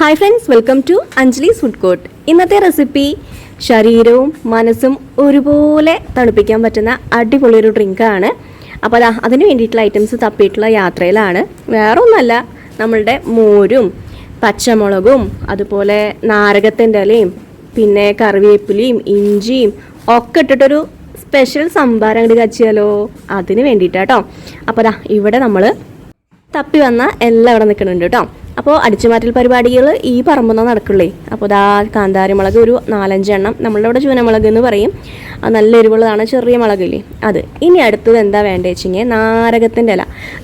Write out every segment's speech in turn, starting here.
Hi friends, welcome to Anjali's food court. ഇന്നത്തെ recipe ശരീരവും മനസ്സും ഒരുപോലെ തണുപ്പിക്കാൻ പറ്റുന്ന അടിപൊളിയൊരു ഡ്രിങ്കാണ്. അപ്പോൾ അതിന് വേണ്ടിയിട്ടുള്ള ഐറ്റംസ് തപ്പിയിട്ടുള്ള യാത്രയിലാണ്. വേറെ ഒന്നല്ല, നമ്മളുടെ മോരും പച്ചമുളകും അതുപോലെ നാരകത്തിൻ്റെ ഇലയും പിന്നെ കറിവേപ്പിലയും ഇഞ്ചിയും ഒക്കെ ഇട്ടിട്ടൊരു സ്പെഷ്യൽ സംഭാരം അങ്ങോട്ട് കച്ചിയാലോ, അതിന് വേണ്ടിയിട്ടാട്ടോ. അപ്പോൾ ഇവിടെ നമ്മൾ തപ്പി വന്ന എല്ലാം ഇവിടെ നിൽക്കുന്നുണ്ട് കേട്ടോ. അപ്പോൾ അടിച്ചുമാറ്റൽ പരിപാടികൾ ഈ പറമ്പൊന്നും നടക്കുള്ളേ. അപ്പോൾ കാന്താരിമുളക് ഒരു 4-5 എണ്ണം, നമ്മളുടെ ഇവിടെ ചൂനമുളക് എന്ന് പറയും, അത് നല്ല എരിവുള്ളതാണ്, ചെറിയ മുളകില്ലേ അത്. ഇനി അടുത്തത് എന്താ വേണ്ടത് വെച്ചിങ്ങനെ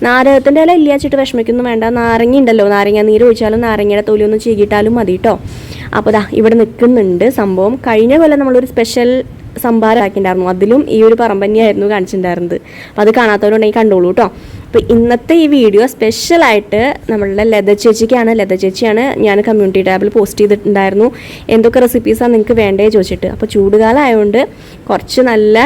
നാരകത്തിൻ്റെ ഇല ഇല്ലാച്ചിട്ട് വിഷമിക്കൊന്നും വേണ്ട. നാരങ്ങ ഉണ്ടല്ലോ, നാരങ്ങ നീര് ഒഴിച്ചാലും നാരങ്ങയുടെ തൊലി ഒന്ന് ചീകിട്ടാലും മതി കേട്ടോ. അപ്പോൾ ഇവിടെ നിൽക്കുന്നുണ്ട് സംഭവം. കഴിഞ്ഞ കൊല്ലം നമ്മളൊരു സ്പെഷ്യൽ സംഭാരം ആക്കിയിട്ടുണ്ടായിരുന്നു, അതിലും ഈ ഒരു പറമ്പ് തന്നെയായിരുന്നു കാണിച്ചിട്ടുണ്ടായിരുന്നത്. അപ്പോൾ അത് കാണാത്തവരുണ്ടെങ്കിൽ കണ്ടോളൂ കേട്ടോ. അപ്പോൾ ഇന്നത്തെ ഈ വീഡിയോ സ്പെഷ്യലായിട്ട് നമ്മളുടെ ലത ചേച്ചിയാണ് ഞാൻ കമ്മ്യൂണിറ്റി ടാബിൽ പോസ്റ്റ് ചെയ്തിട്ടുണ്ടായിരുന്നു, എന്തൊക്കെ റെസിപ്പീസാണ് നിങ്ങൾക്ക് വേണ്ടേ ചോദിച്ചിട്ട്. അപ്പോൾ ചൂടുകാലം ആയതുകൊണ്ട് കുറച്ച് നല്ല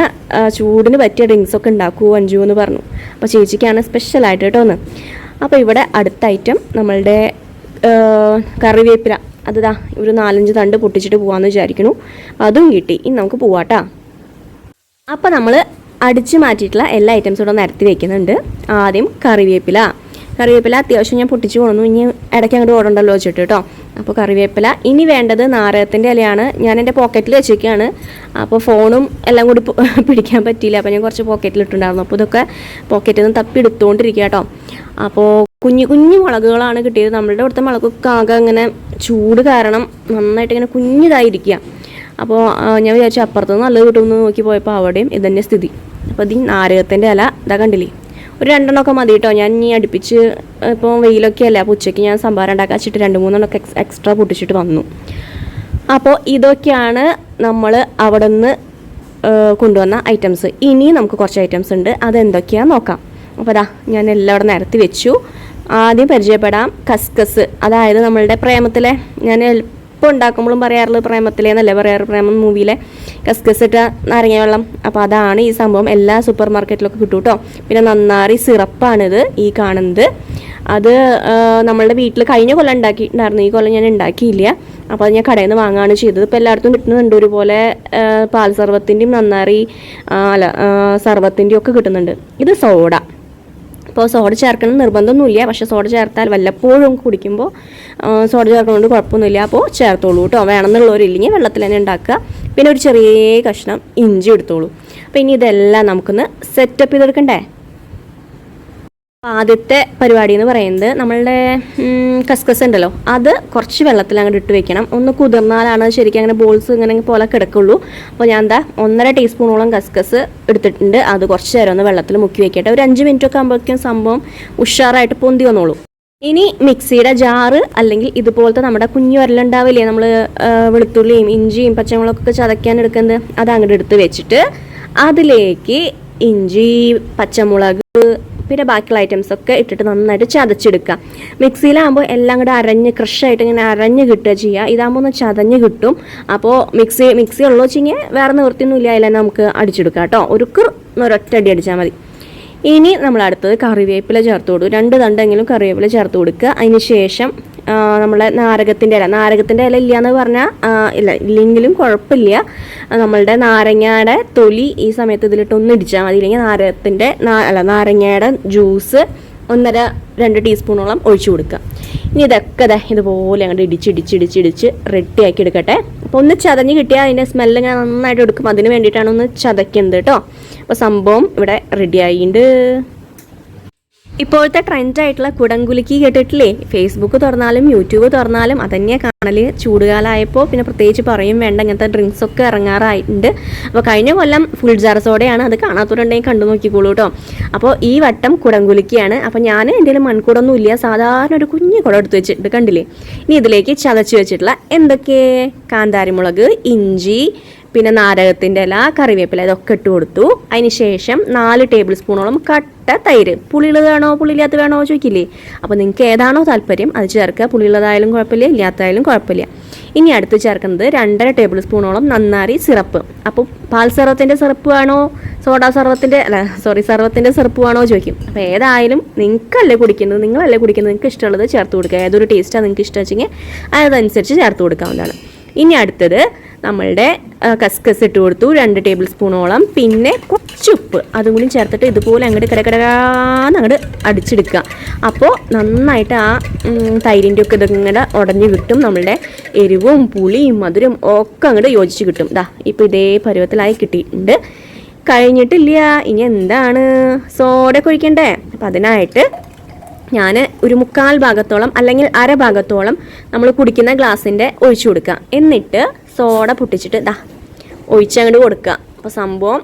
ചൂടിന് പറ്റിയ ഡ്രിങ്ക്സൊക്കെ ഉണ്ടാക്കുമോ അഞ്ജു എന്ന് പറഞ്ഞു. അപ്പോൾ ചേച്ചിക്കാണ് സ്പെഷ്യലായിട്ട് കേട്ടോ ഒന്ന്. അപ്പോൾ ഇവിടെ അടുത്ത ഐറ്റം നമ്മളുടെ കറിവേപ്പില, അതാ ഒരു 4-5 തണ്ട് പൊട്ടിച്ചിട്ട് പോകാമെന്ന് വിചാരിക്കുന്നു. അതും കിട്ടി. ഇനി നമുക്ക് പോവാട്ടാ. അപ്പോൾ നമ്മൾ അടിച്ച് മാറ്റിയിട്ടുള്ള എല്ലാ ഐറ്റംസും ഇവിടെ നിരത്തി വെക്കുന്നുണ്ട്. ആദ്യം കറിവേപ്പില അത്യാവശ്യം ഞാൻ പൊട്ടിച്ച് കൊണ്ടു, ഇനി ഇടയ്ക്ക് അങ്ങോട്ട് ഓടണ്ടല്ലോ വെച്ചിട്ട് കേട്ടോ. അപ്പോൾ കറിവേപ്പില. ഇനി വേണ്ടത് നാരകത്തിൻ്റെ ഇലയാണ്. ഞാൻ എൻ്റെ പോക്കറ്റിൽ വെച്ചേക്കാണ്. അപ്പോൾ ഫോണും എല്ലാം കൂടി പിടിക്കാൻ പറ്റിയില്ല, അപ്പോൾ ഞാൻ കുറച്ച് പോക്കറ്റിലിട്ടുണ്ടായിരുന്നു. അപ്പോൾ ഇതൊക്കെ പോക്കറ്റിൽ നിന്ന് തപ്പി എടുത്തുകൊണ്ടിരിക്കുക കേട്ടോ. അപ്പോൾ കുഞ്ഞു മുളകുകളാണ് കിട്ടിയത്. നമ്മളുടെ ഇവിടുത്തെ മുളകൊക്കെ ആകെ ഇങ്ങനെ ചൂട് കാരണം നന്നായിട്ട് ഇങ്ങനെ കുഞ്ഞിതായിരിക്കുക. അപ്പോൾ ഞാൻ വിചാരിച്ചു അപ്പുറത്തുനിന്ന് നല്ലത് കിട്ടുമെന്ന് നോക്കി പോയപ്പോൾ അവിടെയും ഇതന്നെ സ്ഥിതി. അപ്പോൾ ഈ നാരകത്തിൻ്റെ ഇല ഇതാ കണ്ടില്ലേ, ഒരു 2 എണ്ണമൊക്കെ മതി കേട്ടോ. ഞാൻ ഇനി അടുപ്പിച്ച് ഇപ്പോൾ വെയിലൊക്കെ അല്ല, അപ്പോൾ ഉച്ചയ്ക്ക് ഞാൻ സംഭാരം ഉണ്ടാക്കാൻ വെച്ചിട്ട് 2-3 എണ്ണമൊക്കെ എക്സ്ട്രാ പൊട്ടിച്ചിട്ട് വന്നു. അപ്പോൾ ഇതൊക്കെയാണ് നമ്മൾ അവിടെ നിന്ന് കൊണ്ടുവന്ന ഐറ്റംസ്. ഇനി നമുക്ക് കുറച്ച് ഐറ്റംസ് ഉണ്ട്, അതെന്തൊക്കെയാണെന്ന് നോക്കാം. അപ്പോൾ ഞാൻ എല്ലാം അവിടെ നിരത്തി വെച്ചു. ആദ്യം പരിചയപ്പെടാം കസ്കസ്. അതായത് നമ്മളുടെ പ്രേമത്തിലെ, ഞാൻ എപ്പോൾ ഉണ്ടാക്കുമ്പോഴും പറയാറുള്ളത് പ്രേമത്തിലേന്നല്ലേ പറയാറ്, പ്രേമം മൂവിയിലെ കസ്കസ് ഇട്ട നാരങ്ങ വെള്ളം. അപ്പോൾ അതാണ് ഈ സംഭവം. എല്ലാ സൂപ്പർ മാർക്കറ്റിലൊക്കെ കിട്ടും കേട്ടോ. പിന്നെ നന്നാറി സിറപ്പാണിത് ഈ കാണുന്നത്. അത് നമ്മളുടെ വീട്ടിൽ കഴിഞ്ഞ കൊല്ലം ഉണ്ടാക്കിയിട്ടുണ്ടായിരുന്നു, ഈ കൊല്ലം ഞാൻ ഉണ്ടാക്കിയില്ല. അപ്പോൾ അത് ഞാൻ കടയിൽ നിന്ന് വാങ്ങുകയാണ് ചെയ്തത്. ഇപ്പോൾ എല്ലായിടത്തും കിട്ടുന്നുണ്ട് ഒരുപോലെ. പാൽ സർവത്തിൻ്റെയും നന്നാറി സർവത്തിൻ്റെയും ഒക്കെ കിട്ടുന്നുണ്ട്. ഇത് സോഡ. അപ്പോൾ സോഡ ചേർക്കണം നിർബന്ധമൊന്നുമില്ല, പക്ഷേ സോഡ ചേർത്താൽ വല്ലപ്പോഴും കുടിക്കുമ്പോൾ സോഡ ചേർക്കുന്നതുകൊണ്ട് കുഴപ്പമൊന്നുമില്ല. അപ്പോൾ ചേർത്തോളൂ കേട്ടോ, വേണമെന്നുള്ളവരില്ലെങ്കിൽ വെള്ളത്തിൽ തന്നെ ഉണ്ടാക്കുക. പിന്നെ ഒരു ചെറിയ കഷ്ണം ഇഞ്ചി എടുത്തോളൂ. അപ്പോൾ ഇനി ഇതെല്ലാം നമുക്കൊന്ന് സെറ്റപ്പ് ചെയ്തെടുക്കണ്ടേ. ആദ്യത്തെ പരിപാടി എന്ന് പറയുന്നത് നമ്മളുടെ കസ്കസ് ഉണ്ടല്ലോ, അത് കുറച്ച് വെള്ളത്തിൽ അങ്ങോട്ട് ഇട്ട് വെക്കണം. ഒന്ന് കുതിർന്നാലാണ് ശരിക്കും അങ്ങനെ ബോൾസ് ഇങ്ങനെ പോലെ കിടക്കുള്ളൂ. അപ്പോൾ ഞാൻ 1.5 ടീസ്പൂണോളം കസ്കസ് എടുത്തിട്ടുണ്ട്. അത് കുറച്ച് നേരം ഒന്ന് വെള്ളത്തിൽ മുക്കി വെക്കട്ടെ. ഒരു 5 മിനിറ്റൊക്കെ ആകുമ്പോഴേക്കും സംഭവം ഉഷാറായിട്ട് പൊന്തി വന്നോളൂ. ഇനി മിക്സിയുടെ ജാറ് അല്ലെങ്കിൽ ഇതുപോലത്തെ നമ്മുടെ കുഞ്ഞു ഉരലുണ്ടാവില്ലേ, നമ്മൾ വെളുത്തുള്ളിയും ഇഞ്ചിയും പച്ചമുളകൊക്കെ ചതയ്ക്കാൻ എടുക്കുന്നത്, അത് അങ്ങോട്ട് എടുത്ത് വെച്ചിട്ട് അതിലേക്ക് ഇഞ്ചി പച്ചമുളക് പിന്നെ ബാക്കിയുള്ള ഐറ്റംസൊക്കെ ഇട്ടിട്ട് നന്നായിട്ട് ചതച്ചെടുക്കുക. മിക്സിയിലാകുമ്പോൾ എല്ലാം കൂടെ അരഞ്ഞ് ക്രഷായിട്ട് ഇങ്ങനെ അരഞ്ഞ് കിട്ടുക ചെയ്യുക. ഇതാകുമ്പോൾ ഒന്ന് ചതഞ്ഞ് കിട്ടും. അപ്പോൾ മിക്സി ഉള്ളൂ വെച്ചിങ്ങനെ വേറെ നിവൃത്തിയൊന്നും ഇല്ല, അതിൽ നമുക്ക് അടിച്ചെടുക്കാം കേട്ടോ. ഒരൊറ്റ അടി അടിച്ചാൽ മതി. ഇനി നമ്മൾ അടുത്തത് കറിവേപ്പില ചേർത്ത് കൊടുക്കും. 2 തണ്ടെങ്കിലും കറിവേപ്പില ചേർത്ത് കൊടുക്കുക. അതിന് ശേഷം നമ്മളെ നാരകത്തിൻ്റെ ഇല ഇല്ല എന്ന് പറഞ്ഞാൽ ഇല്ലെങ്കിലും കുഴപ്പമില്ല. നമ്മളുടെ നാരങ്ങയുടെ തൊലി ഈ സമയത്ത് ഇതിലിട്ട് ഒന്ന് ഇടിച്ചാൽ മതി. ഇല്ലെങ്കിൽ നാരങ്ങയുടെ ജ്യൂസ് 1.5-2 ടീസ്പൂണോളം ഒഴിച്ചു കൊടുക്കുക. ഇനി ഇതൊക്കെ ഇതുപോലെ അങ്ങോട്ട് ഇടിച്ച് റെഡിയാക്കി എടുക്കട്ടെ. അപ്പോൾ ഒന്ന് ചതഞ്ഞ് കിട്ടിയാൽ അതിൻ്റെ സ്മെല്ല് ഞാൻ നന്നായിട്ട് എടുക്കും. അതിന് വേണ്ടിയിട്ടാണ് ഒന്ന് ചതയ്ക്കുന്നത് കേട്ടോ. അപ്പോൾ സംഭവം ഇവിടെ റെഡി ആയിട്ടുണ്ട്. ഇപ്പോഴത്തെ ട്രെൻഡായിട്ടുള്ള കുടംകുലുക്കി കേട്ടിട്ടില്ലേ? ഫേസ്ബുക്ക് തുറന്നാലും യൂട്യൂബ് തുറന്നാലും അതന്നെ കാണല്. ചൂടുകാലമായപ്പോൾ പിന്നെ പ്രത്യേകിച്ച് പറയും വേണ്ട, ഇങ്ങനത്തെ ഡ്രിങ്ക്സൊക്കെ ഇറങ്ങാറായിട്ടുണ്ട്. അപ്പോൾ കഴിഞ്ഞ കൊല്ലം ഫുൾ ജാർ സോഡയാണ്, അത് കാണാത്തവരുണ്ടെങ്കിൽ കണ്ടു നോക്കിക്കോളൂ കേട്ടോ. അപ്പോൾ ഈ വട്ടം കുടംകുലുക്കിയാണ്. അപ്പോൾ ഞാൻ എന്തെങ്കിലും മൺകുടൊന്നും ഇല്ല, സാധാരണ ഒരു കുഞ്ഞു കുടം എടുത്ത് വെച്ചിട്ട് കണ്ടില്ലേ. ഇനി ഇതിലേക്ക് ചതച്ച് വെച്ചിട്ടുള്ള എന്തൊക്കെ കാന്താരിമുളക്, ഇഞ്ചി, പിന്നെ നാരകത്തിൻ്റെ ഇല, കറിവേപ്പില ഇതൊക്കെ ഇട്ട് കൊടുത്തു. അതിന് ശേഷം 4 ടേബിൾ സ്പൂണോളം കട്ട തൈര്. പുളിയുള്ളത് വേണോ പുളിയില്ലാത്ത വേണോ ചോദിക്കില്ലേ. അപ്പോൾ നിങ്ങൾക്ക് ഏതാണോ താല്പര്യം അത് ചേർക്കുക. പുളിയുള്ളതായാലും കുഴപ്പമില്ല, ഇല്ലാത്തതായാലും കുഴപ്പമില്ല. ഇനി അടുത്ത് ചേർക്കുന്നത് 2.5 ടേബിൾ സ്പൂണോളം നന്നാരി സിറപ്പ്. അപ്പോൾ പാൽ സർവത്തിൻ്റെ സിറപ്പ് വേണോ സോഡാ സർവത്തിൻ്റെ സർവത്തിൻ്റെ സിറപ്പ് വേണോ ചോദിക്കും. അപ്പോൾ ഏതായാലും നിങ്ങളല്ലേ കുടിക്കുന്നത്, നിങ്ങൾക്ക് ഇഷ്ടമുള്ളത് ചേർത്ത് കൊടുക്കുക. ഏതൊരു ടേസ്റ്റാണ് നിങ്ങൾക്ക് ഇഷ്ടം വെച്ചെങ്കിൽ അതനുസരിച്ച് ചേർത്ത് കൊടുക്കാവുന്നതാണ്. ഇനി അടുത്തത് നമ്മളുടെ കസ്കസ് ഇട്ട് കൊടുത്തു 2 ടേബിൾ സ്പൂണോളം. പിന്നെ കുറച്ച് ഉപ്പ് അതും കൂടി ചേർത്തിട്ട് ഇതുപോലെ അങ്ങോട്ട് കടകടാന്ന് അങ്ങോട്ട് അടിച്ചെടുക്കുക. അപ്പോൾ നന്നായിട്ട് ആ തൈരിൻ്റെ ഒക്കെ ഇതങ്ങോട്ട് ഉടഞ്ഞ് കിട്ടും. നമ്മളുടെ എരിവും പുളിയും മധുരം ഒക്കെ അങ്ങോട്ട് യോജിച്ച് കിട്ടും. ഇപ്പോൾ ഇതേ പരുവത്തിലായി കിട്ടിയിട്ടുണ്ട്. കഴിഞ്ഞിട്ടില്ല, ഇനി എന്താണ് സോഡ ഒഴിക്കണ്ടേ. അപ്പം അതിനായിട്ട് ഞാൻ ഒരു 1/4 ഭാഗത്തോളം അല്ലെങ്കിൽ അര ഭാഗത്തോളം നമ്മൾ കുടിക്കുന്ന ഗ്ലാസിൻ്റെ ഒഴിച്ചു കൊടുക്കുക. എന്നിട്ട് സോഡ പൊട്ടിച്ചിട്ട് ഒഴിച്ചങ്ങോട്ട് കൊടുക്കുക. അപ്പോൾ സംഭവം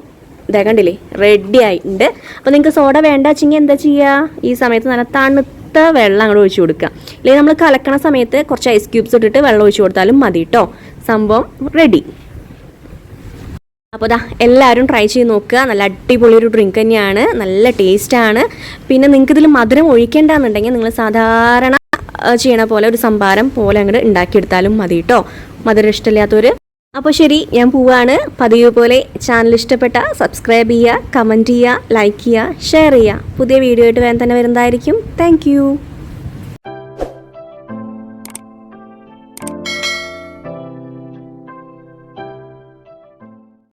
കണ്ടില്ലേ റെഡി ആയിട്ടുണ്ട്. അപ്പോൾ നിങ്ങൾക്ക് സോഡ വേണ്ട വെച്ചെങ്കിൽ എന്താ ചെയ്യുക, ഈ സമയത്ത് നല്ല തണുത്ത വെള്ളം അങ്ങോട്ട് ഒഴിച്ചു കൊടുക്കുക. അല്ലെങ്കിൽ നമ്മൾ കലക്കണ സമയത്ത് കുറച്ച് ഐസ് ക്യൂബ്സ് ഇട്ടിട്ട് വെള്ളം ഒഴിച്ചു കൊടുത്താലും മതി കേട്ടോ. സംഭവം റെഡി. അപ്പോൾ എല്ലാവരും ട്രൈ ചെയ്ത് നോക്കുക. നല്ല അടിപൊളി ഒരു ഡ്രിങ്ക് തന്നെയാണ്, നല്ല ടേസ്റ്റാണ്. പിന്നെ നിങ്ങൾക്ക് ഇതിൽ മധുരം ഒഴിക്കേണ്ടെന്നുണ്ടെങ്കിൽ നിങ്ങൾ സാധാരണ ചെയ്യണ പോലെ ഒരു സംഭാരം പോലെ അങ്ങോട്ട് ഉണ്ടാക്കിയെടുത്താലും മതി കേട്ടോ, മധുരം ഇഷ്ടമില്ലാത്തവർ. അപ്പോൾ ശരി, ഞാൻ പോവാണ്. പതിവ് പോലെ ചാനൽ ഇഷ്ടപ്പെട്ട സബ്സ്ക്രൈബ് ചെയ്യുക, കമൻറ്റ് ചെയ്യുക, ലൈക്ക് ചെയ്യുക, ഷെയർ ചെയ്യുക. പുതിയ വീഡിയോ ആയിട്ട് വേഗം തന്നെ വരുന്നതായിരിക്കും. താങ്ക്